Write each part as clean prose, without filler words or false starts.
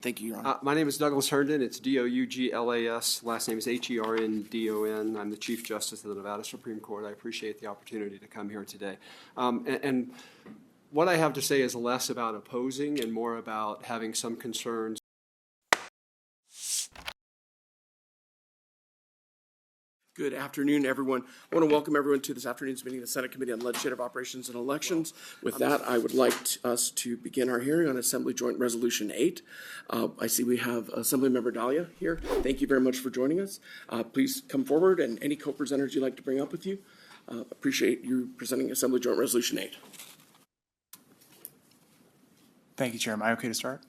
Thank you, Your Honor. My name is Douglas Herndon. It's Douglas. Last name is Herndon. I'm the Chief Justice of the Nevada Supreme Court. I appreciate the opportunity to come here today. And what I have to say is less about opposing and more about having some concerns. Good afternoon, everyone. I want to welcome everyone to this afternoon's meeting of the Senate Committee on Legislative Operations and Elections. With that, I would like us to begin our hearing on Assembly Joint Resolution 8. I see we have Assemblymember Dalia here. Thank you very much for joining us. Please come forward, and any co-presenters you'd like to bring up with you. Appreciate you presenting Assembly Joint Resolution 8. Thank you, Chair. Am I okay to start?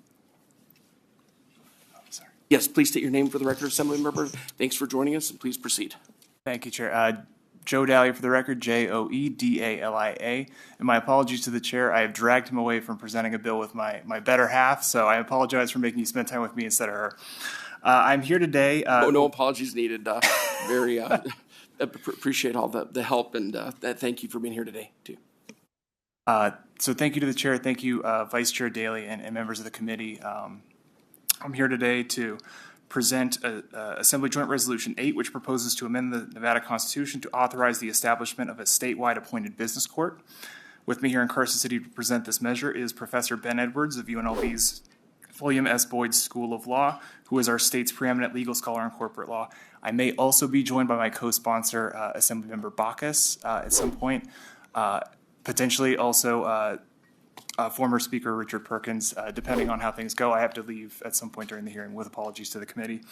Sorry. Yes, please state your name for the record, Assemblymember. Thanks for joining us, and please proceed. Thank you, Chair. Joe Dalia for the record, Joedalia. And my apologies to the Chair. I have dragged him away from presenting a bill with my better half, so I apologize for making you spend time with me instead of her. I'm here today. No apologies needed. Very appreciate all the help, and thank you for being here today, too. So thank you to the Chair. Thank you, Vice Chair Daly and members of the committee. I'm here today to present Assembly Joint Resolution 8, which proposes to amend the Nevada Constitution to authorize the establishment of a statewide appointed business court. With me here in Carson City to present this measure is Professor Ben Edwards of UNLV's William S. Boyd School of Law, who is our state's preeminent legal scholar in corporate law. I may also be joined by my co-sponsor, Assemblymember Bacchus, at some point. Potentially also former Speaker Richard Perkins, depending on how things go. I have to leave at some point during the hearing, with apologies to the committee.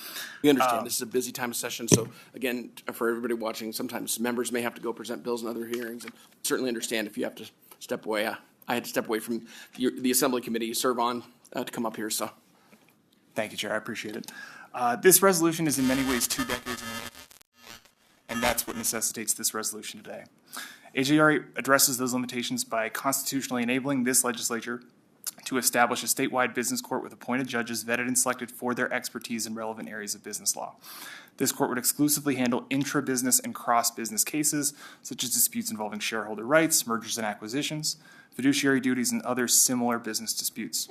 We understand this is a busy time of session, so again, for everybody watching, sometimes members may have to go present bills in other hearings, and certainly understand if you have to step away. I had to step away from the Assembly Committee you serve on to come up here, so. Thank you, Chair. I appreciate it. This resolution is in many ways 2 decades in the making, and that's what necessitates this resolution today. AJR8 addresses those limitations by constitutionally enabling this legislature to establish a statewide business court with appointed judges vetted and selected for their expertise in relevant areas of business law. This court would exclusively handle intra-business and cross-business cases, such as disputes involving shareholder rights, mergers and acquisitions, fiduciary duties, and other similar business disputes.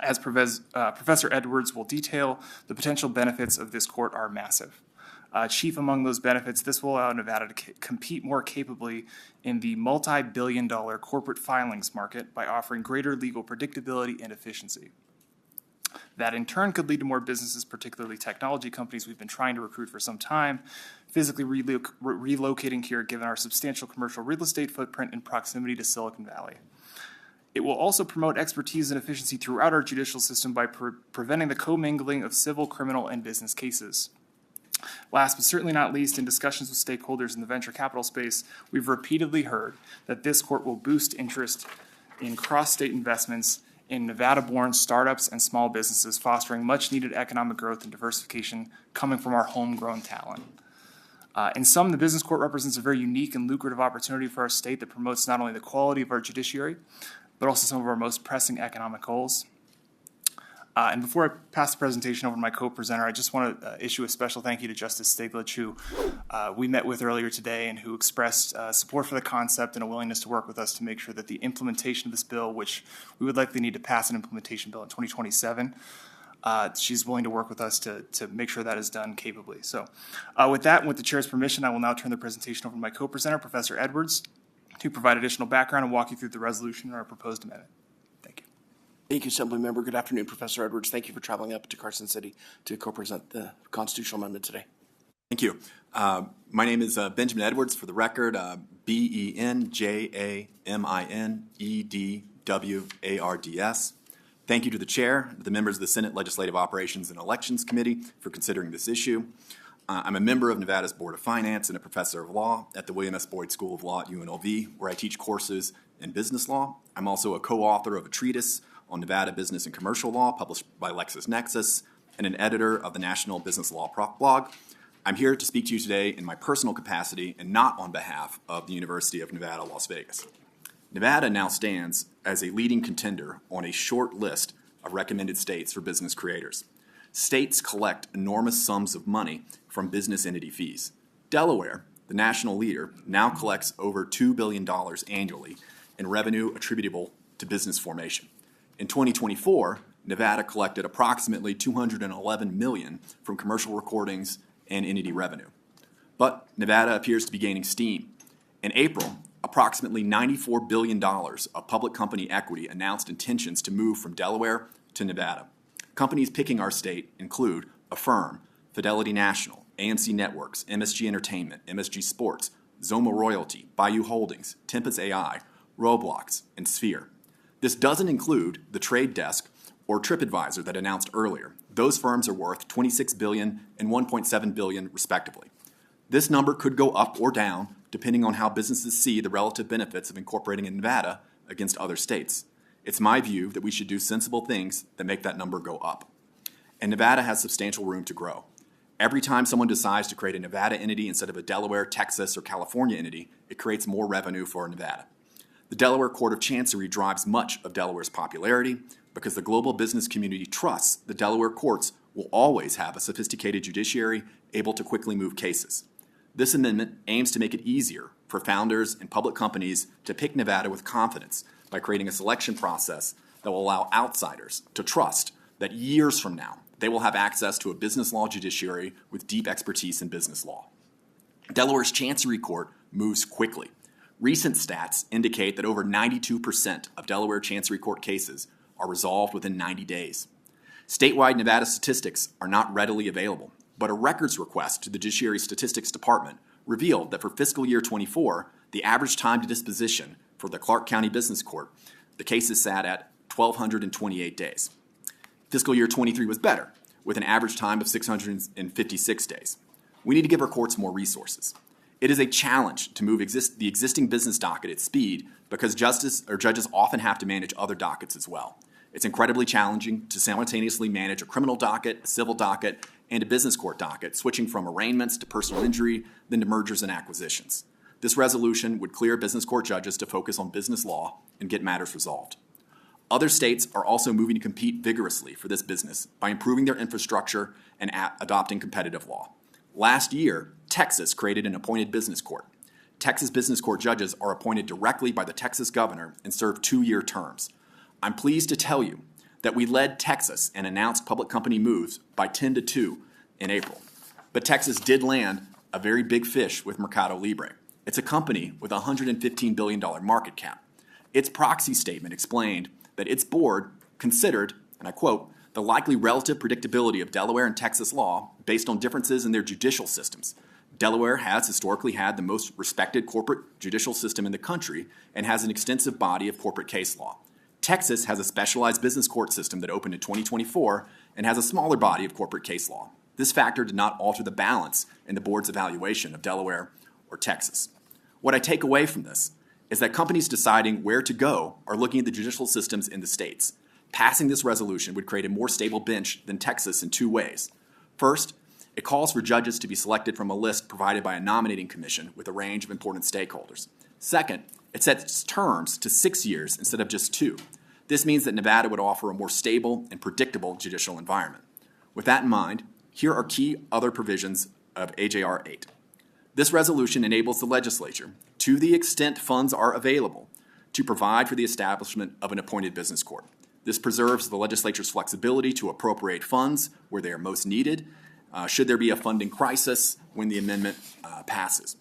As Professor Edwards will detail, the potential benefits of this court are massive. Chief among those benefits, this will allow Nevada to compete more capably in the multi-billion-dollar corporate filings market by offering greater legal predictability and efficiency. That in turn could lead to more businesses, particularly technology companies we've been trying to recruit for some time, physically relocating here given our substantial commercial real estate footprint and proximity to Silicon Valley. It will also promote expertise and efficiency throughout our judicial system by preventing the commingling of civil, criminal, and business cases. Last but certainly not least, in discussions with stakeholders in the venture capital space, we've repeatedly heard that this court will boost interest in cross-state investments in Nevada-born startups and small businesses, fostering much-needed economic growth and diversification coming from our homegrown talent. In sum, the business court represents a very unique and lucrative opportunity for our state that promotes not only the quality of our judiciary, but also some of our most pressing economic goals. And before I pass the presentation over to my co-presenter, I just want to issue a special thank you to Justice Steglich, who we met with earlier today and who expressed support for the concept and a willingness to work with us to make sure that the implementation of this bill, which we would likely need to pass an implementation bill in 2027, she's willing to work with us to make sure that is done capably. So with that, and with the Chair's permission, I will now turn the presentation over to my co-presenter, Professor Edwards, to provide additional background and walk you through the resolution and our proposed amendment. Thank you, Assemblymember. Good afternoon, Professor Edwards. Thank you for traveling up to Carson City to co-present the constitutional amendment today. Thank you. My name is Benjamin Edwards, for the record, Benjaminedwards. Thank you to the Chair, the members of the Senate Legislative Operations and Elections Committee for considering this issue. I'm a member of Nevada's Board of Finance and a professor of law at the William S. Boyd School of Law at UNLV, where I teach courses in business law. I'm also a co-author of a treatise on Nevada business and commercial law published by LexisNexis, and an editor of the National Business Law blog. I'm here to speak to you today in my personal capacity and not on behalf of the University of Nevada, Las Vegas. Nevada now stands as a leading contender on a short list of recommended states for business creators. States collect enormous sums of money from business entity fees. Delaware, the national leader, now collects over $2 billion annually in revenue attributable to business formation. In 2024, Nevada collected approximately $211 million from commercial recordings and entity revenue. But Nevada appears to be gaining steam. In April, approximately $94 billion of public company equity announced intentions to move from Delaware to Nevada. Companies picking our state include Affirm, Fidelity National, AMC Networks, MSG Entertainment, MSG Sports, Zoma Royalty, Bayou Holdings, Tempest AI, Roblox, and Sphere. This doesn't include The Trade Desk or TripAdvisor that announced earlier. Those firms are worth $26 billion and $1.7 billion respectively. This number could go up or down depending on how businesses see the relative benefits of incorporating in Nevada against other states. It's my view that we should do sensible things that make that number go up. And Nevada has substantial room to grow. Every time someone decides to create a Nevada entity instead of a Delaware, Texas, or California entity, it creates more revenue for Nevada. The Delaware Court of Chancery drives much of Delaware's popularity because the global business community trusts the Delaware courts will always have a sophisticated judiciary able to quickly move cases. This amendment aims to make it easier for founders and public companies to pick Nevada with confidence by creating a selection process that will allow outsiders to trust that years from now they will have access to a business law judiciary with deep expertise in business law. Delaware's Chancery Court moves quickly. Recent stats indicate that over 92% of Delaware Chancery Court cases are resolved within 90 days. Statewide Nevada statistics are not readily available, but a records request to the Judiciary Statistics Department revealed that for fiscal year 24, the average time to disposition for the Clark County Business Court, the cases sat at 1,228 days. Fiscal year 23 was better, with an average time of 656 days. We need to give our courts more resources. It is a challenge to move the existing business docket at speed because judges often have to manage other dockets as well. It's incredibly challenging to simultaneously manage a criminal docket, a civil docket, and a business court docket, switching from arraignments to personal injury, then to mergers and acquisitions. This resolution would clear business court judges to focus on business law and get matters resolved. Other states are also moving to compete vigorously for this business by improving their infrastructure and adopting competitive law. Last year, Texas created an appointed business court. Texas business court judges are appointed directly by the Texas governor and serve 2-year terms. I'm pleased to tell you that we led Texas and announced public company moves by 10-2 in April. But Texas did land a very big fish with Mercado Libre. It's a company with a $115 billion market cap. Its proxy statement explained that its board considered, and I quote, the likely relative predictability of Delaware and Texas law based on differences in their judicial systems. Delaware has historically had the most respected corporate judicial system in the country and has an extensive body of corporate case law. Texas has a specialized business court system that opened in 2024 and has a smaller body of corporate case law. This factor did not alter the balance in the board's evaluation of Delaware or Texas. What I take away from this is that companies deciding where to go are looking at the judicial systems in the states. Passing this resolution would create a more stable bench than Texas in 2 ways. First, it calls for judges to be selected from a list provided by a nominating commission with a range of important stakeholders. Second, it sets terms to 6 years instead of just 2. This means that Nevada would offer a more stable and predictable judicial environment. With that in mind, here are key other provisions of AJR8. This resolution enables the legislature, to the extent funds are available, to provide for the establishment of an appointed business court. This preserves the legislature's flexibility to appropriate funds where they are most needed, should there be a funding crisis when the amendment passes.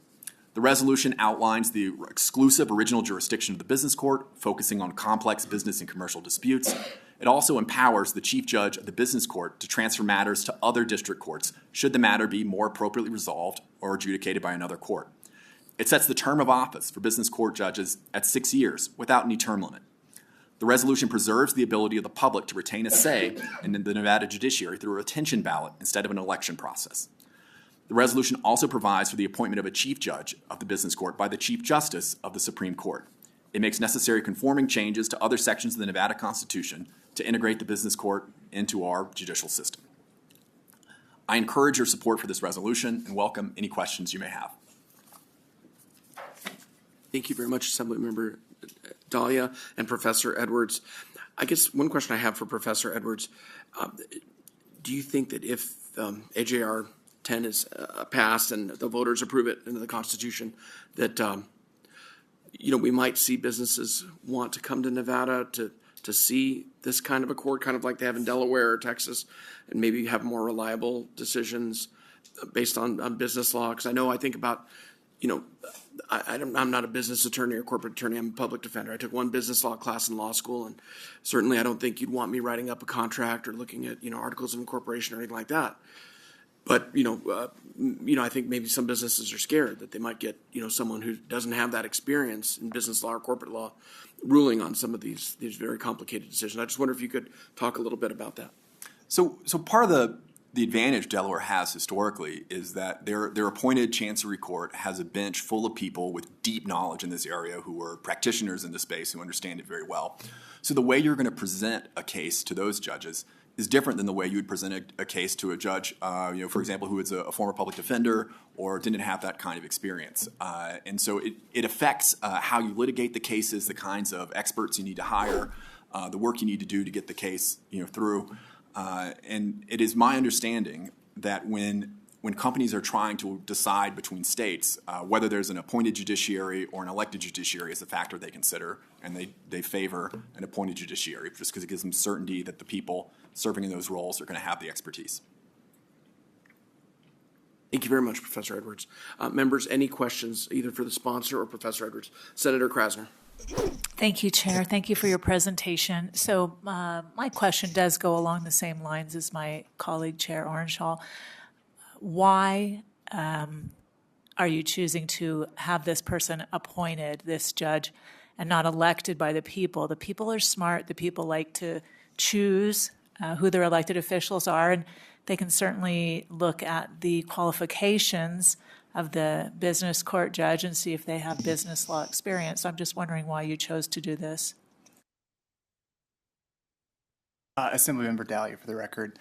The resolution outlines the exclusive original jurisdiction of the business court, focusing on complex business and commercial disputes. It also empowers the chief judge of the business court to transfer matters to other district courts should the matter be more appropriately resolved or adjudicated by another court. It sets the term of office for business court judges at 6 years without any term limit. The resolution preserves the ability of the public to retain a say in the Nevada judiciary through a retention ballot instead of an election process. The resolution also provides for the appointment of a chief judge of the business court by the Chief Justice of the Supreme Court. It makes necessary conforming changes to other sections of the Nevada Constitution to integrate the business court into our judicial system. I encourage your support for this resolution and welcome any questions you may have. Thank you very much, Assemblymember Dalia and Professor Edwards. I guess one question I have for Professor Edwards, do you think that if AJR 10 is passed and the voters approve it into the Constitution, that we might see businesses want to come to Nevada to to see this kind of a court, kind of like they have in Delaware or Texas, and maybe have more reliable decisions based on business law? Because I think about, I'm not a business attorney or corporate attorney. I'm a public defender. I took one business law class in law school, and certainly I don't think you'd want me writing up a contract or looking at, articles of incorporation or anything like that. But, I think maybe some businesses are scared that they might get, someone who doesn't have that experience in business law or corporate law ruling on some of these very complicated decisions. I just wonder if you could talk a little bit about that. So part of the advantage Delaware has historically is that their appointed chancery court has a bench full of people with deep knowledge in this area who are practitioners in the space who understand it very well. So the way you're going to present a case to those judges is different than the way you would present a case to a judge, for example, who is a former public defender or didn't have that kind of experience. And so it affects how you litigate the cases, the kinds of experts you need to hire, the work you need to do to get the case through. And it is my understanding that when companies are trying to decide between states, whether there's an appointed judiciary or an elected judiciary is a factor they consider, and they favor an appointed judiciary just because it gives them certainty that the people serving in those roles are going to have the expertise. Thank you very much, Professor Edwards. Members, any questions either for the sponsor or Professor Edwards? Senator Krasner. Thank you, Chair. Thank you for your presentation. So my question does go along the same lines as my colleague, Chair Orenshaw. Why are you choosing to have this person appointed, this judge, and not elected by the people? The people are smart. The people like to choose who their elected officials are, and they can certainly look at the qualifications of the business court judge and see if they have business law experience. So I'm just wondering why you chose to do this. Assemblymember Dalia, for the record.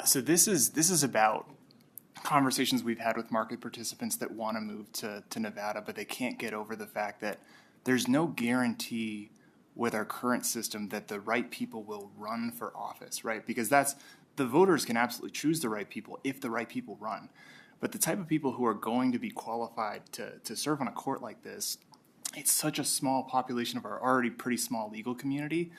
So this is about conversations we've had with market participants that want to move to Nevada, but they can't get over the fact that there's no guarantee with our current system that the right people will run for office, right? Because the voters can absolutely choose the right people if the right people run. But the type of people who are going to be qualified to serve on a court like this, it's such a small population of our already pretty small legal community.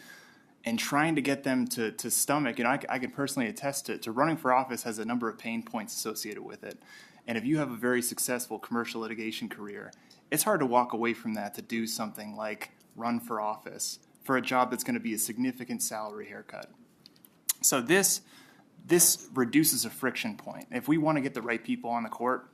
And trying to get them to stomach, I can personally attest to running for office has a number of pain points associated with it. And if you have a very successful commercial litigation career, it's hard to walk away from that to do something like run for office for a job that's going to be a significant salary haircut. So this reduces a friction point. If we want to get the right people on the court,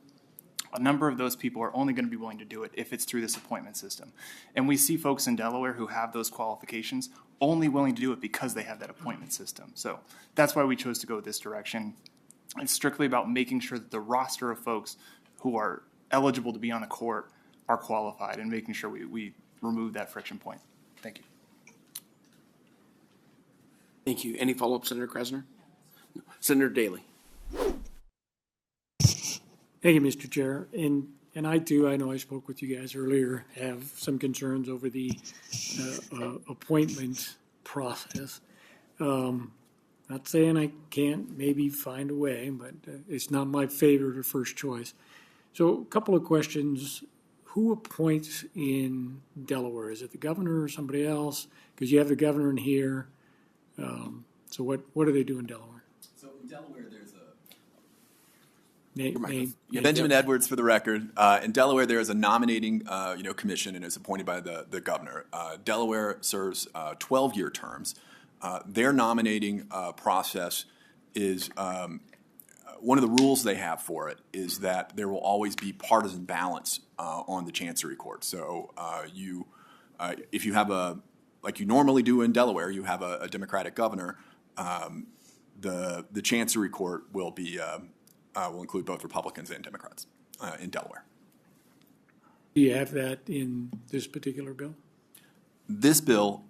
a number of those people are only going to be willing to do it if it's through this appointment system. And we see folks in Delaware who have those qualifications only willing to do it because they have that appointment system. So that's why we chose to go this direction. It's strictly about making sure that the roster of folks who are eligible to be on the court are qualified and making sure we remove that friction point. Thank you. Thank you. Any follow-up, Senator Krasner? No. Senator Daly. Thank you, Mr. Chair. And I too, I know I spoke with you guys earlier, have some concerns over the appointment process. Not saying I can't maybe find a way, but it's not my favorite or first choice. So a couple of questions. Who appoints in Delaware? Is it the governor or somebody else? Because you have the governor in here. So what do they do in Delaware? So in Delaware, there's Benjamin Edwards, for the record. In Delaware, there is a nominating commission and is appointed by the governor. Delaware serves 12-year terms. Their nominating process is one of the rules they have for it is that there will always be partisan balance on the Chancery Court. So if you have like you normally do in Delaware, you have a Democratic governor, the Chancery Court will include both Republicans and Democrats in Delaware. Do you have that in this particular bill? This bill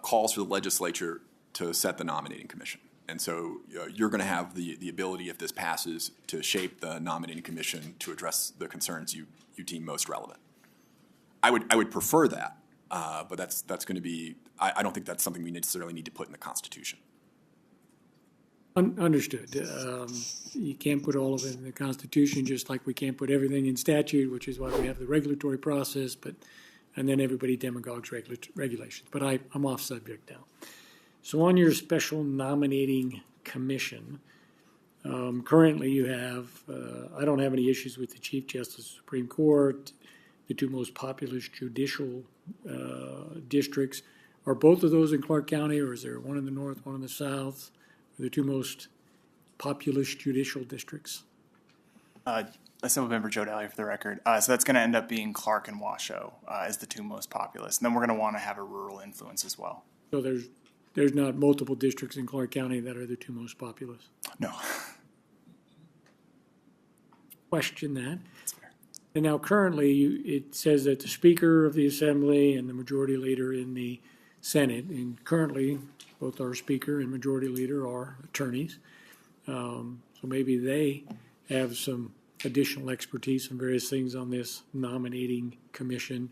calls for the legislature to set the nominating commission. And so you're going to have the ability, if this passes, to shape the nominating commission to address the concerns you deem most relevant. I would prefer that, but that's going to be, I don't think that's something we necessarily need to put in the Constitution. Understood. You can't put all of it in the Constitution, just like we can't put everything in statute, which is why we have the regulatory process, and then everybody demagogues regulations. But I'm off subject now. So on your special nominating commission, currently you have, I don't have any issues with the Chief Justice of the Supreme Court, the two most populous judicial districts. Are both of those in Clark County, or is there one in the north, one in the south? Are the two most populous judicial districts? Assemblymember Joe Dalia for the record. So that's going to end up being Clark and Washoe as the two most populous. And then we're going to want to have a rural influence as well. So there's not multiple districts in Clark County that are the two most populous? No. Question that. That's fair. And now currently, it says that the Speaker of the Assembly and the Majority Leader in the Senate, and currently both our Speaker and Majority Leader are attorneys. So maybe they have some additional expertise in various things on this nominating commission.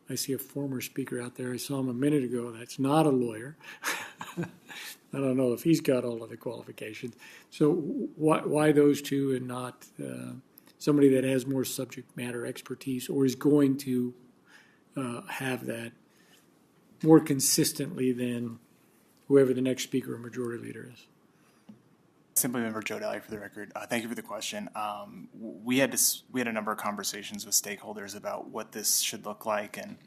I see a former speaker out there. I saw him a minute ago. That's not a lawyer. I don't know if he's got all of the qualifications. So why those two and not somebody that has more subject matter expertise or is going to have that more consistently than whoever the next speaker or majority leader is? Assemblymember Joe Dalia for the record. Thank you for the question. We had a number of conversations with stakeholders about what this should look like, and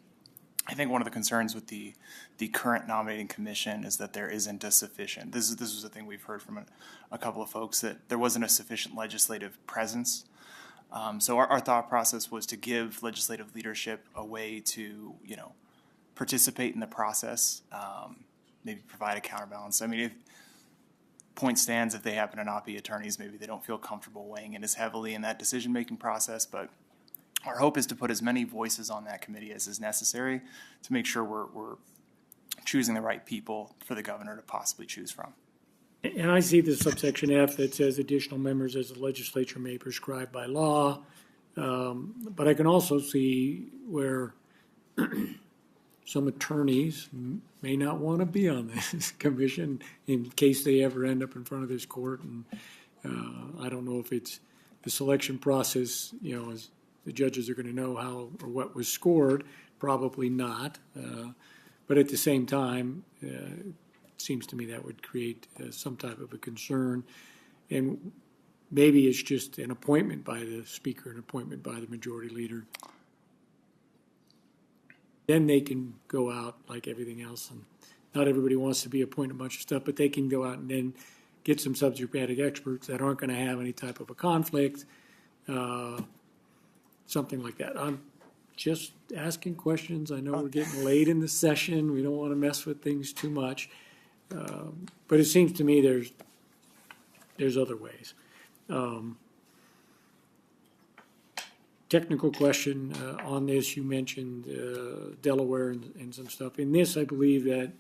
I think one of the concerns with the current nominating commission is that there isn't a sufficient. This was a thing we've heard from a couple of folks, that there wasn't a sufficient legislative presence. So our thought process was to give legislative leadership a way to participate in the process, maybe provide a counterbalance. I mean, if point stands, if they happen to not be attorneys, maybe they don't feel comfortable weighing in as heavily in that decision-making process, but our hope is to put as many voices on that committee as is necessary to make sure we're choosing the right people for the governor to possibly choose from. And I see the subsection F that says additional members as the legislature may prescribe by law, but I can also see where some attorneys may not want to be on this commission in case they ever end up in front of this court. And I don't know if it's the selection process, as the judges are going to know how or what was scored. Probably not. But at the same time, it seems to me that would create some type of a concern. And maybe it's just an appointment by the speaker, an appointment by the majority leader. Then they can go out like everything else, and not everybody wants to be appointed a bunch of stuff, but they can go out and then get some subject matter experts that aren't going to have any type of a conflict, something like that. I'm just asking questions. I know we're getting late in the session. We don't want to mess with things too much, but it seems to me there's other ways. Technical question on this. You mentioned Delaware and some stuff. In this, I believe that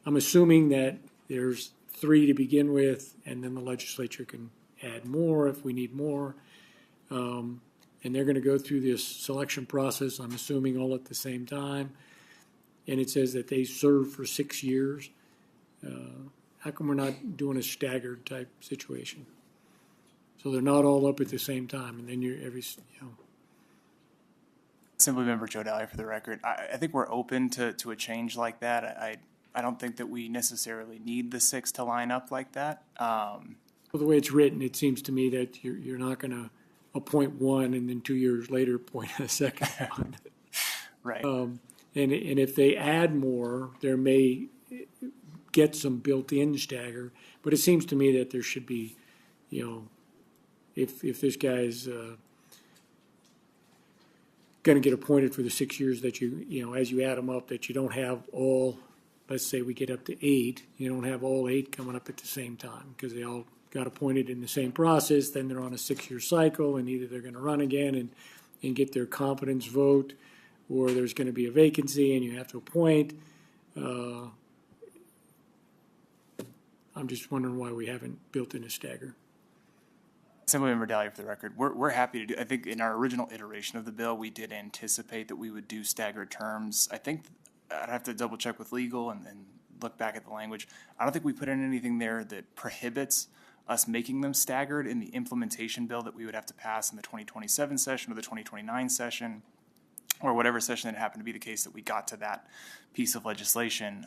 I'm assuming that there's 3 to begin with, and then the legislature can add more if we need more. And they're going to go through this selection process, I'm assuming, all at the same time. And it says that they serve for 6 years. How come we're not doing a staggered type situation? So they're not all up at the same time, and then you're Assemblymember Joe Dalia for the record. I think we're open to a change like that. I don't think that we necessarily need the 6 to line up like that. Well, the way it's written, it seems to me that you're not going to appoint one and then 2 years later appoint a second one. Right. And if they add more, there may get some built-in stagger. But it seems to me that there should be, if this guy's going to get appointed for the 6 years that as you add them up, that you don't have all, let's say we get up to 8, you don't have all 8 coming up at the same time because they all got appointed in the same process. Then they're on a 6-year cycle, and either they're going to run again and get their confidence vote, or there's going to be a vacancy and you have to appoint. I'm just wondering why we haven't built in a stagger. Assemblymember Dalia for the record. We're happy to do. I think in our original iteration of the bill, we did anticipate that we would do staggered terms. I think I'd have to double check with legal and look back at the language. I don't think we put in anything there that prohibits us making them staggered in the implementation bill that we would have to pass in the 2027 session or the 2029 session, or whatever session that happened to be the case that we got to that piece of legislation.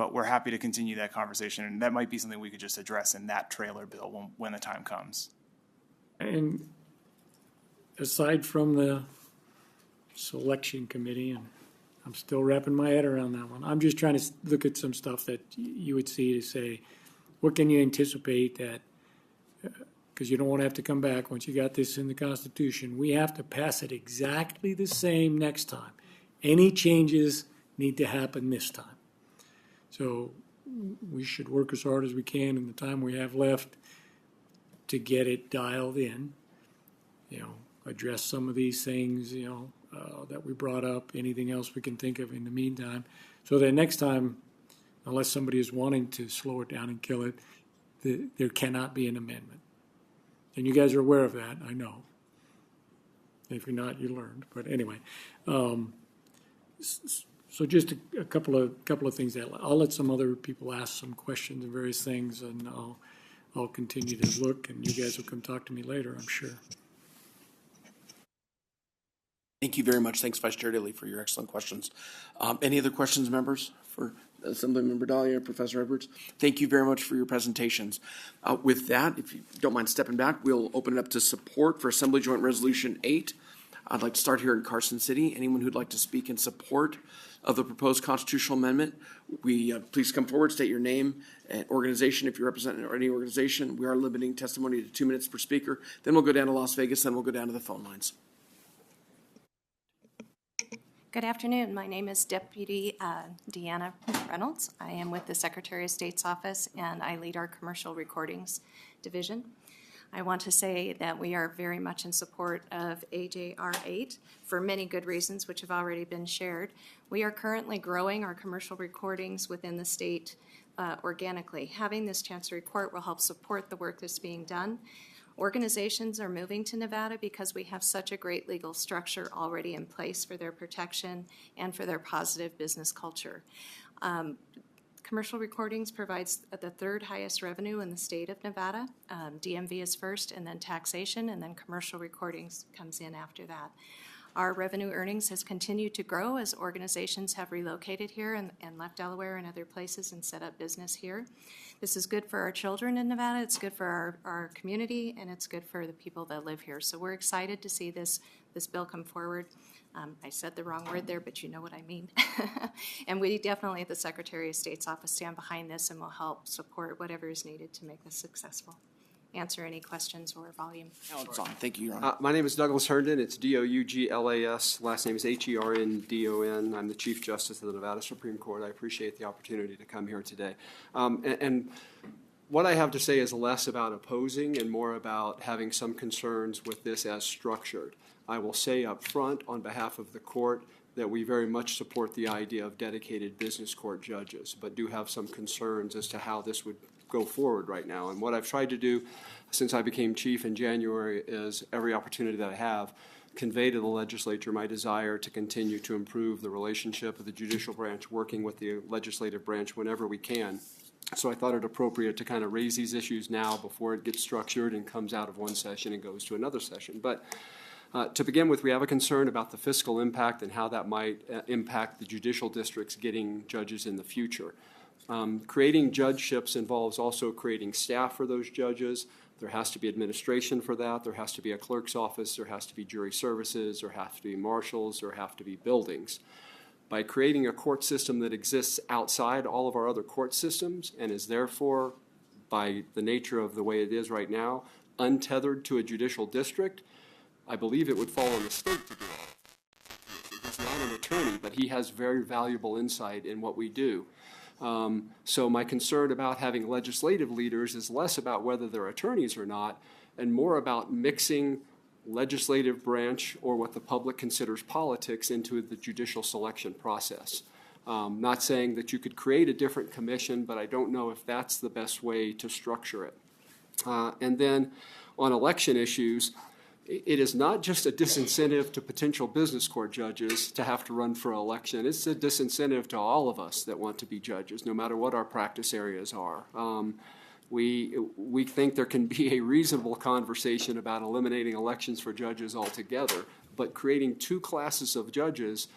but we're happy to continue that conversation, and that might be something we could just address in that trailer bill when the time comes. And aside from the selection committee, and I'm still wrapping my head around that one, I'm just trying to look at some stuff that you would see to say, what can you anticipate that, because you don't want to have to come back once you got this in the Constitution, we have to pass it exactly the same next time. Any changes need to happen this time. So we should work as hard as we can in the time we have left to get it dialed in, address some of these things, that we brought up, anything else we can think of in the meantime, so that next time, unless somebody is wanting to slow it down and kill it, there cannot be an amendment. And you guys are aware of that, I know. If you're not, you learned. But anyway, so just a couple of things that I'll let some other people ask some questions and various things, and I'll continue to look, and you guys will come talk to me later, I'm sure. Thank you very much. Thanks, Vice Chair Daly, for your excellent questions. Any other questions, members, for Assemblymember Dalia, Professor Edwards? Thank you very much for your presentations. With that, if you don't mind stepping back, we'll open it up to support for Assembly Joint Resolution 8. I'd like to start here in Carson City. Anyone who'd like to speak in support of the proposed constitutional amendment, please come forward, state your name and organization if you represent any organization. We are limiting testimony to 2 minutes per speaker. Then we'll go down to Las Vegas, then we'll go down to the phone lines. Good afternoon. My name is Deputy Deanna Reynolds. I am with the Secretary of State's office, and I lead our commercial recordings division. I want to say that we are very much in support of AJR8 for many good reasons, which have already been shared. We are currently growing our commercial recordings within the state organically. Having this Chancery Court will help support the work that's being done. Organizations are moving to Nevada because we have such a great legal structure already in place for their protection and for their positive business culture. Commercial recordings provides the third highest revenue in the state of Nevada. DMV is first, and then taxation, and then commercial recordings comes in after that. Our revenue earnings has continued to grow as organizations have relocated here and left Delaware and other places and set up business here. This is good for our children in Nevada, it's good for our community, and it's good for the people that live here. So we're excited to see this bill come forward. I said the wrong word there, but you know what I mean. And we definitely at the Secretary of State's office stand behind this and will help support whatever is needed to make this successful. Answer any questions or volume. Now it's on. Thank you, Your Honor. My name is Douglas Herndon. It's Douglas. Last name is Herndon. I'm the Chief Justice of the Nevada Supreme Court. I appreciate the opportunity to come here today. And what I have to say is less about opposing and more about having some concerns with this as structured. I will say up front on behalf of the court that we very much support the idea of dedicated business court judges, but do have some concerns as to how this would go forward right now. And what I've tried to do since I became chief in January is every opportunity that I have convey to the legislature my desire to continue to improve the relationship of the judicial branch working with the legislative branch whenever we can. So I thought it appropriate to kind of raise these issues now before it gets structured and comes out of one session and goes to another session. But to begin with, we have a concern about the fiscal impact and how that might impact the judicial districts getting judges in the future. Creating judgeships involves also creating staff for those judges. There has to be administration for that. There has to be a clerk's office. There has to be jury services. There have to be marshals. There have to be buildings. By creating a court system that exists outside all of our other court systems and is therefore, by the nature of the way it is right now, untethered to a judicial district, I believe it would fall on the state to do it. He's not an attorney, but he has very valuable insight in what we do. So my concern about having legislative leaders is less about whether they're attorneys or not, and more about mixing legislative branch or what the public considers politics into the judicial selection process. Not saying that you could create a different commission, but I don't know if that's the best way to structure it. And then on election issues, it is not just a disincentive to potential business court judges to have to run for election. It's a disincentive to all of us that want to be judges, no matter what our practice areas are. We think there can be a reasonable conversation about eliminating elections for judges altogether, but creating two classes of judges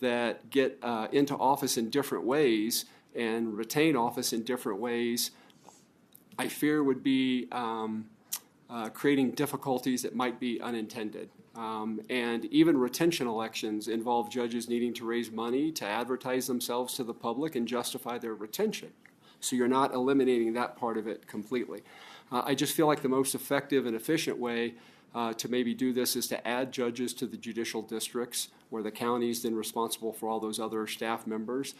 that get into office in different ways and retain office in different ways, I fear would be creating difficulties that might be unintended. And even retention elections involve judges needing to raise money to advertise themselves to the public and justify their retention. So you're not eliminating that part of it completely. I just feel like the most effective and efficient way to maybe do this is to add judges to the judicial districts, where the county is then responsible for all those other staff members,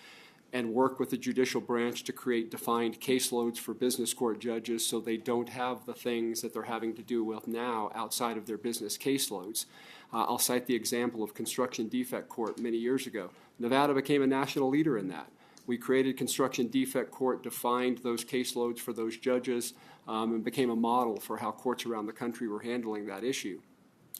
and work with the judicial branch to create defined caseloads for business court judges so they don't have the things that they're having to deal with now outside of their business caseloads. I'll cite the example of construction defect court many years ago. Nevada became a national leader in that. We created construction defect court, defined those caseloads for those judges, and became a model for how courts around the country were handling that issue.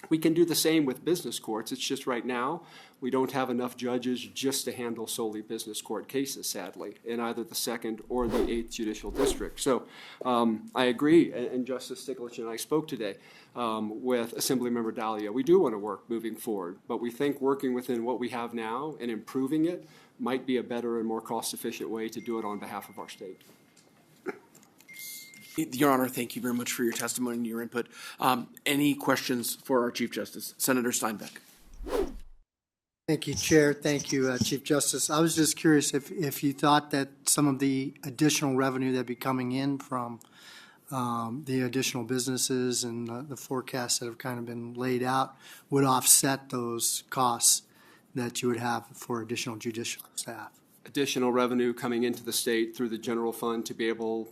We can do the same with business courts. It's just right now we don't have enough judges just to handle solely business court cases, sadly, in either the 2nd or the 8th Judicial District. So I agree, and Justice Stiglitz and I spoke today with Assemblymember Dalia. We do want to work moving forward, but we think working within what we have now and improving it might be a better and more cost-efficient way to do it on behalf of our state. Your Honor, thank you very much for your testimony and your input. Any questions for our Chief Justice? Senator Steinbeck. Thank you, Chair. Thank you, Chief Justice. I was just curious if you thought that some of the additional revenue that'd be coming in from the additional businesses and the forecasts that have kind of been laid out would offset those costs that you would have for additional judicial staff. Additional revenue coming into the state through the general fund to be able.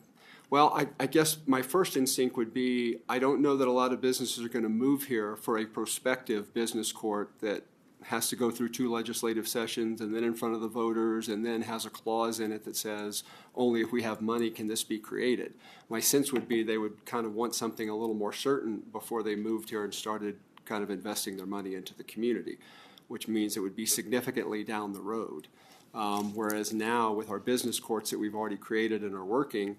Well, I guess my first instinct would be I don't know that a lot of businesses are going to move here for a prospective business court that has to go through 2 legislative sessions and then in front of the voters and then has a clause in it that says only if we have money can this be created. My sense would be they would kind of want something a little more certain before they moved here and started kind of investing their money into the community, which means it would be significantly down the road. Whereas now with our business courts that we've already created and are working,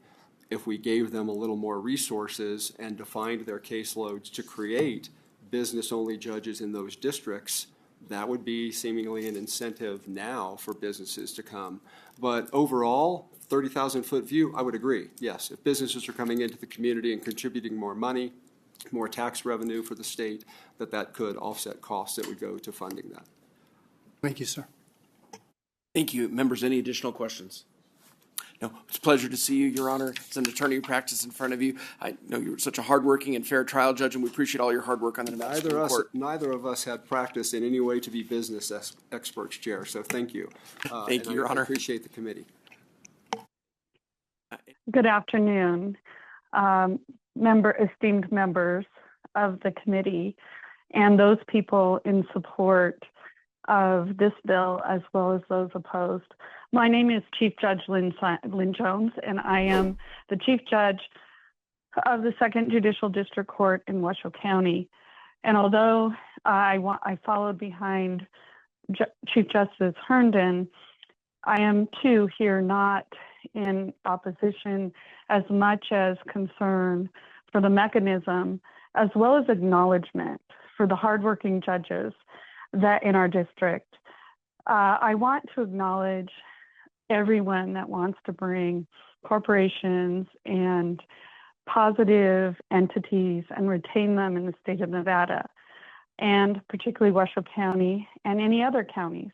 if we gave them a little more resources and defined their caseloads to create business-only judges in those districts, that would be seemingly an incentive now for businesses to come. But overall, 30,000-foot view, I would agree. Yes, if businesses are coming into the community and contributing more money, more tax revenue for the state, that could offset costs that would go to funding that. Thank you, sir. Thank you. Members, any additional questions? No, it's a pleasure to see you, Your Honor. As an attorney who practiced in front of you, I know you're such a hardworking and fair trial judge, and we appreciate all your hard work on the Nevada Supreme Court. Neither of us had practice in any way to be business experts, Chair, so thank you. Thank you, Your Honor. I appreciate the committee. Good afternoon, esteemed members of the committee and those people in support of this bill as well as those opposed. My name is Chief Judge Lynne Jones, and I am the Chief Judge of the 2nd Judicial District Court in Washoe County. And although I followed behind Chief Justice Herndon, I am too here not in opposition as much as concern for the mechanism as well as acknowledgement for the hardworking judges that in our district. I want to acknowledge everyone that wants to bring corporations and positive entities and retain them in the state of Nevada, and particularly Washoe County and any other counties.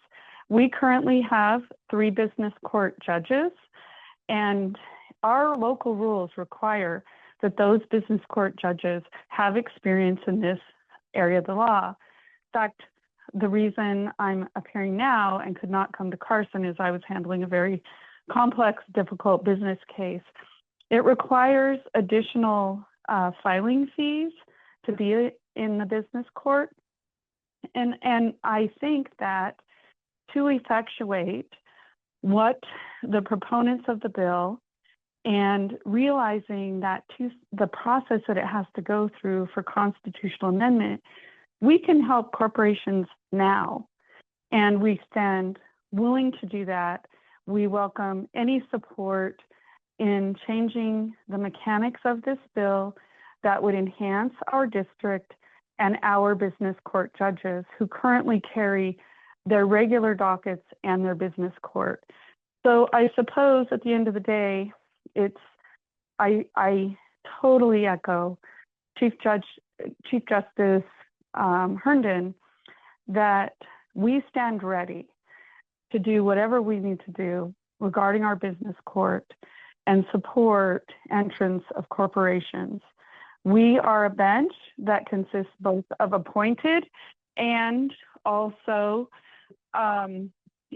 We currently have 3 business court judges, and our local rules require that those business court judges have experience in this area of the law. In fact, the reason I'm appearing now and could not come to Carson is I was handling a very complex, difficult business case. It requires additional filing fees to be in the business court. And I think that to effectuate what the proponents of the bill and realizing that to the process that it has to go through for constitutional amendment, we can help corporations now, and we stand willing to do that. We welcome any support in changing the mechanics of this bill that would enhance our district and our business court judges who currently carry their regular dockets and their business court. So I suppose at the end of the day, I totally echo Chief Justice Herndon that we stand ready to do whatever we need to do regarding our business court and support entrance of corporations. We are a bench that consists both of appointed and also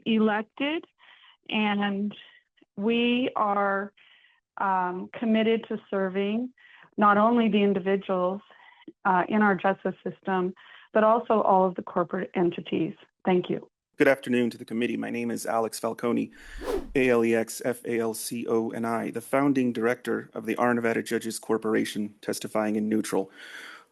elected, and we are committed to serving not only the individuals in our justice system, but also all of the corporate entities. Thank you. Good afternoon to the committee. My name is Alex Falconi, Alex Falconi, the founding director of the Our Nevada Judges Corporation, testifying in neutral.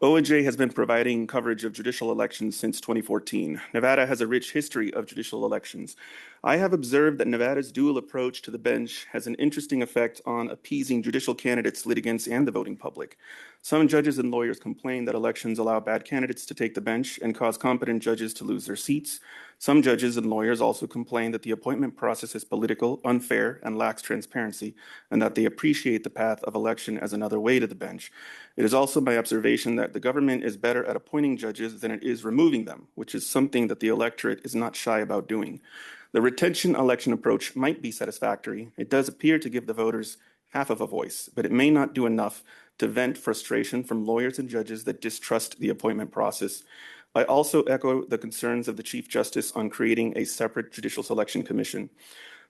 ONJ has been providing coverage of judicial elections since 2014. Nevada has a rich history of judicial elections. I have observed that Nevada's dual approach to the bench has an interesting effect on appeasing judicial candidates, litigants, and the voting public. Some judges and lawyers complain that elections allow bad candidates to take the bench and cause competent judges to lose their seats. Some judges and lawyers also complain that the appointment process is political, unfair, and lacks transparency, and that they appreciate the path of election as another way to the bench. It is also my observation that the government is better at appointing judges than it is removing them, which is something that the electorate is not shy about doing. The retention election approach might be satisfactory. It does appear to give the voters half of a voice, but it may not do enough to vent frustration from lawyers and judges that distrust the appointment process. I also echo the concerns of the Chief Justice on creating a separate Judicial Selection Commission.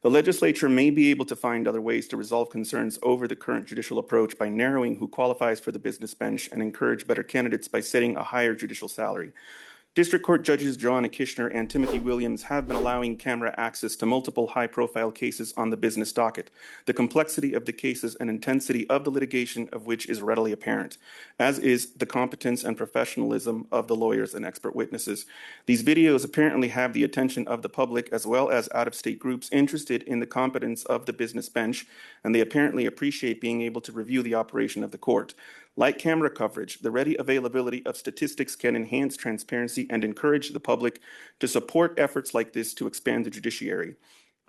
The legislature may be able to find other ways to resolve concerns over the current judicial approach by narrowing who qualifies for the business bench and encourage better candidates by setting a higher judicial salary. District Court Judges Joanna Kishner and Timothy Williams have been allowing camera access to multiple high-profile cases on the business docket, the complexity of the cases and intensity of the litigation of which is readily apparent, as is the competence and professionalism of the lawyers and expert witnesses. These videos apparently have the attention of the public as well as out-of-state groups interested in the competence of the business bench, and they apparently appreciate being able to review the operation of the court. Like camera coverage, the ready availability of statistics can enhance transparency and encourage the public to support efforts like this to expand the judiciary.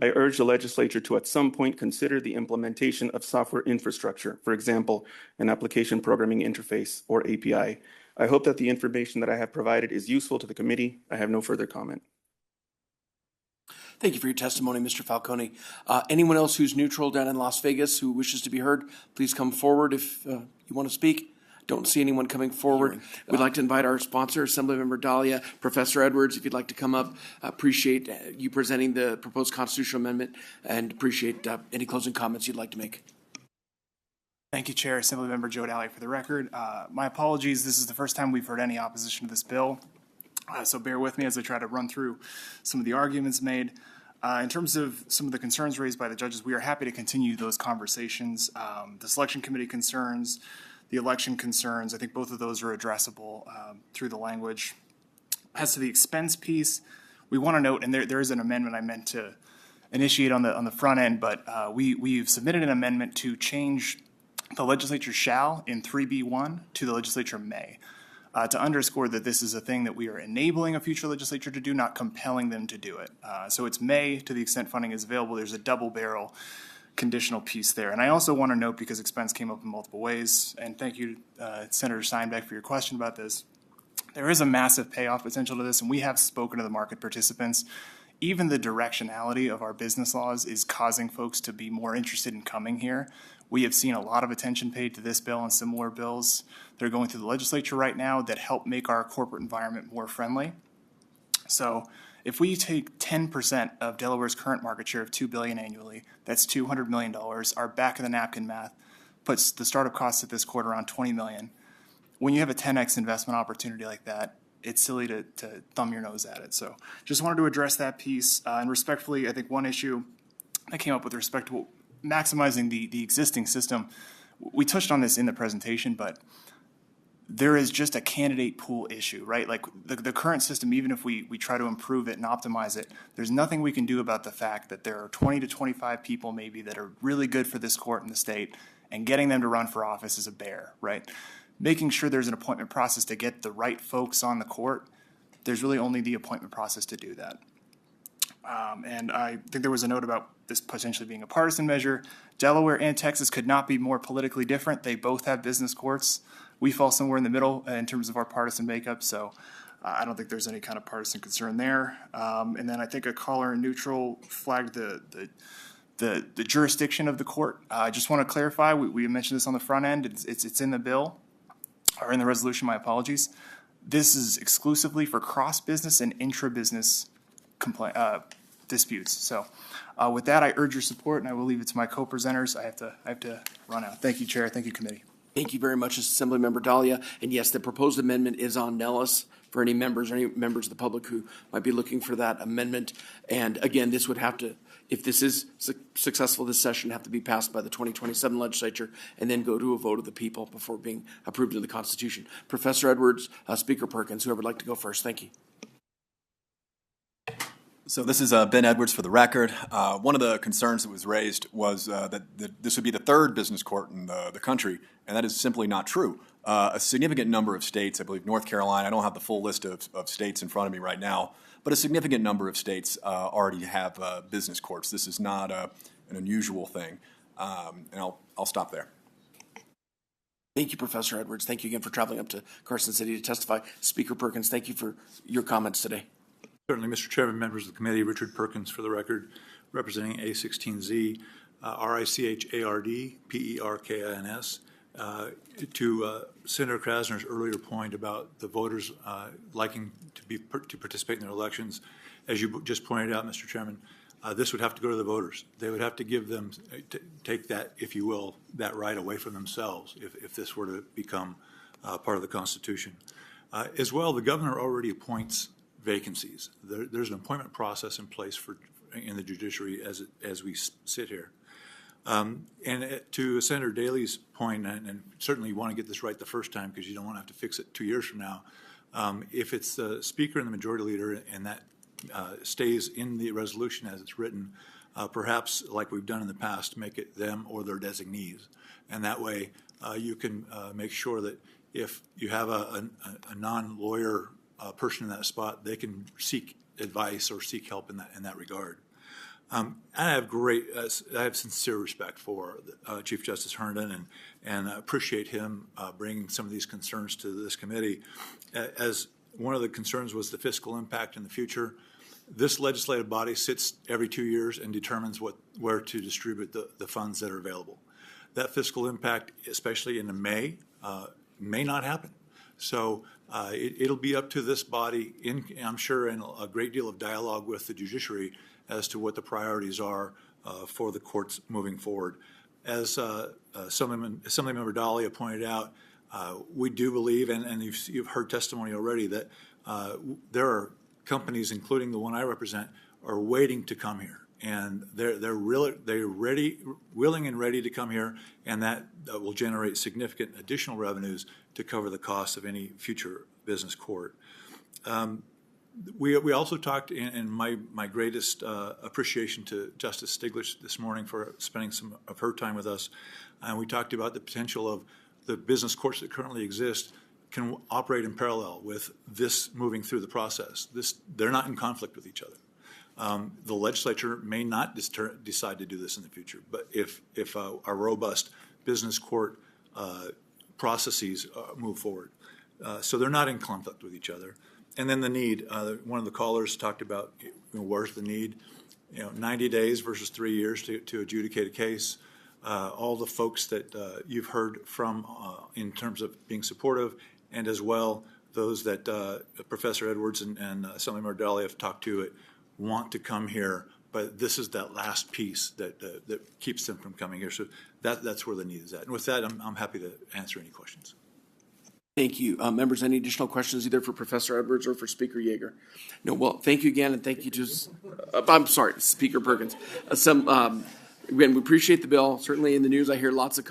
I urge the legislature to at some point consider the implementation of software infrastructure, for example, an application programming interface or API. I hope that the information that I have provided is useful to the committee. I have no further comment. Thank you for your testimony, Mr. Falconi. Anyone else who's neutral down in Las Vegas who wishes to be heard, please come forward if you want to speak. Don't see anyone coming forward. We'd like to invite our sponsor, Assemblymember Dalia, Professor Edwards, if you'd like to come up. Appreciate you presenting the proposed constitutional amendment and appreciate any closing comments you'd like to make. Thank you, Chair. Assemblymember Joe Dalia for the record. My apologies. This is the first time we've heard any opposition to this bill. So bear with me as I try to run through some of the arguments made. In terms of some of the concerns raised by the judges, we are happy to continue those conversations. The selection committee concerns, the election concerns, I think both of those are addressable through the language. As to the expense piece, we want to note, and there is an amendment I meant to initiate on the front end, but we've submitted an amendment to change the legislature shall in 3B1 to the legislature may. To underscore that this is a thing that we are enabling a future legislature to do, not compelling them to do it. So it's may, to the extent funding is available. There's a double barrel conditional piece there. And I also want to note, because expense came up in multiple ways, and thank you, Senator Steinbeck, for your question about this, there is a massive payoff potential to this, and we have spoken to the market participants. Even the directionality of our business laws is causing folks to be more interested in coming here. We have seen a lot of attention paid to this bill and similar bills that are going through the legislature right now that help make our corporate environment more friendly. So if we take 10% of Delaware's current market share of $2 billion annually, that's $200 million. Our back-of-the-napkin math puts the startup costs at this quarter around $20 million. When you have a 10x investment opportunity like that, it's silly to thumb your nose at it. So just wanted to address that piece. And respectfully, I think one issue that came up with respect to maximizing the existing system, we touched on this in the presentation, but there is just a candidate pool issue, right? Like the current system, even if we try to improve it and optimize it, there's nothing we can do about the fact that there are 20 to 25 people maybe that are really good for this court in the state, and getting them to run for office is a bear, right? Making sure there's an appointment process to get the right folks on the court, there's really only the appointment process to do that. And I think there was a note about this potentially being a partisan measure. Delaware and Texas could not be more politically different. They both have business courts. We fall somewhere in the middle in terms of our partisan makeup, so I don't think there's any kind of partisan concern there. And then I think a caller in neutral flagged the jurisdiction of the court. I just want to clarify, we mentioned this on the front end, it's in the bill, or in the resolution, my apologies. This is exclusively for cross-business and intra-business disputes. So with that, I urge your support, and I will leave it to my co-presenters. I have to run out. Thank you, Chair. Thank you, Committee. Thank you very much, Assemblymember Dalia. And yes, the proposed amendment is on Nellis for any members of the public who might be looking for that amendment. And again, this would have to, if this is successful this session, have to be passed by the 2027 legislature and then go to a vote of the people before being approved in the Constitution. Professor Edwards, Speaker Perkins, whoever would like to go first. Thank you. So this is Ben Edwards for the record. One of the concerns that was raised was that this would be the third business court in the country, and that is simply not true. A significant number of states, I believe North Carolina, I don't have the full list of states in front of me right now, but a significant number of states already have business courts. This is not an unusual thing, and I'll stop there. Thank you, Professor Edwards. Thank you again for traveling up to Carson City to testify. Speaker Perkins, thank you for your comments today. Certainly, Mr. Chairman, members of the committee, Richard Perkins for the record, representing A16Z, RICHARD, PERKINS. To Senator Krasner's earlier point about the voters liking to participate in their elections, as you just pointed out, Mr. Chairman, this would have to go to the voters. They would have to give them, take that, if you will, that right away from themselves if this were to become part of the Constitution. As well, the governor already appoints vacancies. There's an appointment process in place in the judiciary as we sit here. And to Senator Daley's point, and certainly you want to get this right the first time because you don't want to have to fix it 2 years from now, if it's the Speaker and the Majority Leader and that stays in the resolution as it's written, perhaps like we've done in the past, make it them or their designees. And that way you can make sure that if you have a non-lawyer person in that spot, they can seek advice or seek help in that regard. I have sincere respect for Chief Justice Herndon and appreciate him bringing some of these concerns to this committee. As one of the concerns was the fiscal impact in the future, this legislative body sits every 2 years and determines where to distribute the funds that are available. That fiscal impact, especially in May not happen. So it'll be up to this body, I'm sure, in a great deal of dialogue with the judiciary as to what the priorities are for the courts moving forward. As Assemblymember Dalia pointed out, we do believe, and you've heard testimony already, that there are companies, including the one I represent, are waiting to come here. And they're willing and ready to come here, and that will generate significant additional revenues to cover the cost of any future business court. We also talked, in my greatest appreciation to Justice Stiglitz this morning for spending some of her time with us, and we talked about the potential of the business courts that currently exist can operate in parallel with this moving through the process. They're not in conflict with each other. The legislature may not decide to do this in the future, but if our robust business court processes move forward. So they're not in conflict with each other. And then the need, one of the callers talked about, where's the need? 90 days versus 3 years to adjudicate a case. All the folks that you've heard from in terms of being supportive, and as well those that Professor Edwards and Assemblymember Dalia have talked to it, want to come here, but this is that last piece that keeps them from coming here. So that's where the need is at. And with that, I'm happy to answer any questions. Thank you. Members, any additional questions either for Professor Edwards or for Speaker Yeager? No, well, thank you again, and thank you to, I'm sorry, Speaker Perkins. Again, we appreciate the bill. Certainly in the news, I hear lots of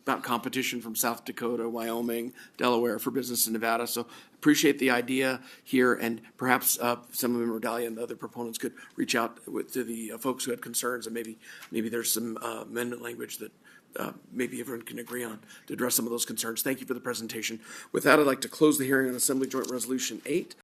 about competition from South Dakota, Wyoming, Delaware for business in Nevada. So appreciate the idea here, and perhaps Assemblymember Dalia and the other proponents could reach out to the folks who had concerns, and maybe there's some amendment language that maybe everyone can agree on to address some of those concerns. Thank you for the presentation. With that, I'd like to close the hearing on Assembly Joint Resolution 8.